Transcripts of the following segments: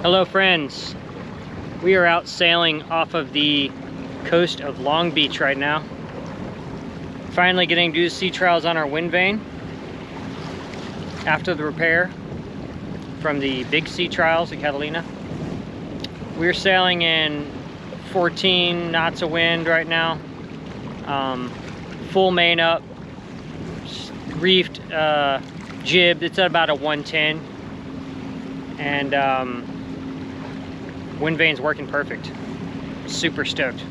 Hello friends, we are out sailing off of the coast of Long Beach right now. Finally getting to do sea trials on our Windvane after the repair from the big sea trials at Catalina. We're sailing in 14 knots of wind right now, full main up, reefed, jibbed. It's at about a 110, and Windvane's working perfect. Super stoked.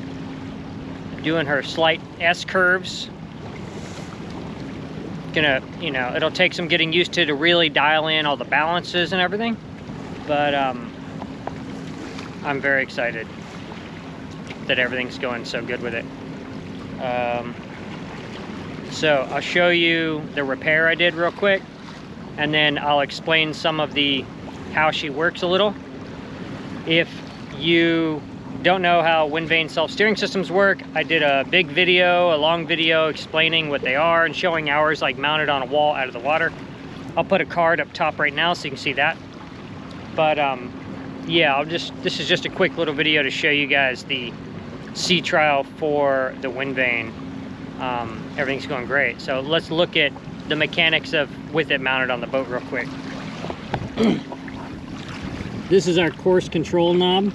Doing her slight S curves. Gonna, it'll take some getting used to really dial in all the balances and everything, but I'm very excited that everything's going so good with it. So I'll show you the repair I did real quick, and then I'll explain some of how she works a little. If you don't know how Windvane self-steering systems work, I did a big video, a long video explaining what they are and showing ours like mounted on a wall out of the water. I'll put a card up top right now so you can see that. But yeah, this is just a quick little video to show you guys the sea trial for the Windvane. Everything's going great. So let's look at the mechanics with it mounted on the boat real quick. This is our course control knob.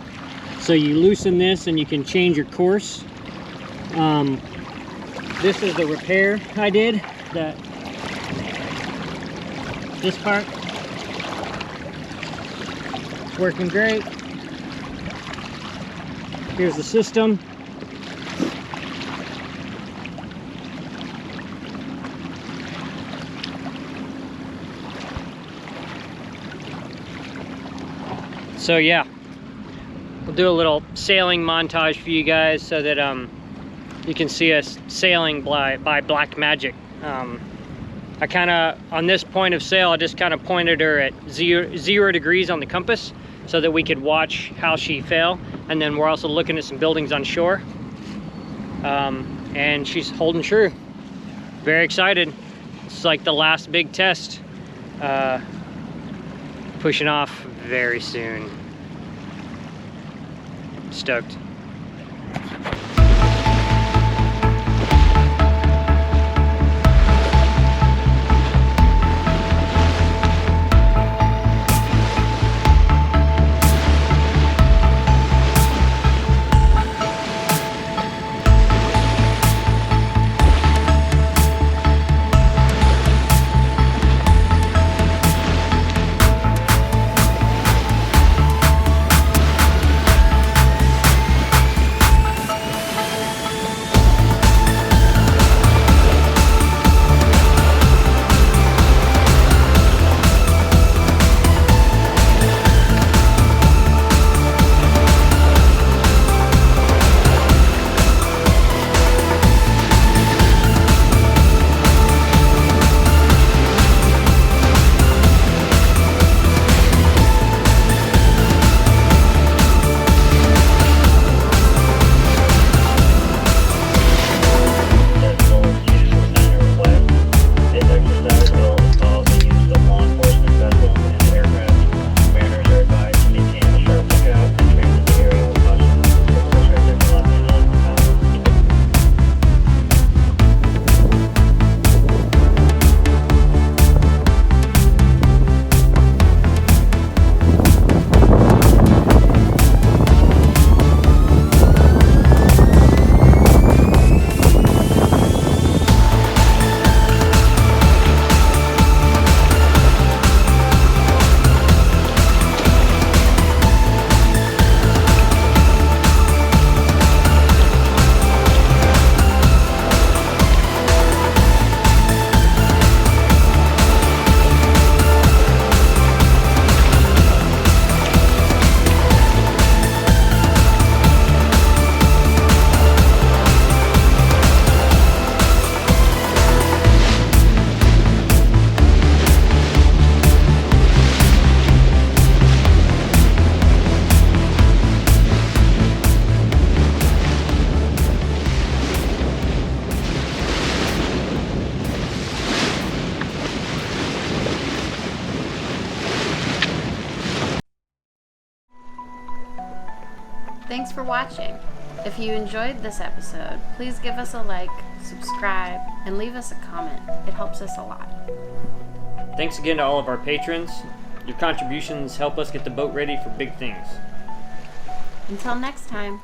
So you loosen this and you can change your course. This is the repair I did. This part. It's working great. Here's the system. So yeah, we'll do a little sailing montage for you guys so that you can see us sailing by black magic. I kind of, on this point of sail, I just kind of pointed her at 0 degrees on the compass so that we could watch how she fell. And then we're also looking at some buildings on shore. And she's holding true. Very excited. It's like the last big test. Pushing off very soon. Stoked. Thanks for watching. If you enjoyed this episode, please give us a like, subscribe, and leave us a comment. It helps us a lot. Thanks again to all of our patrons. Your contributions help us get the boat ready for big things. Until next time.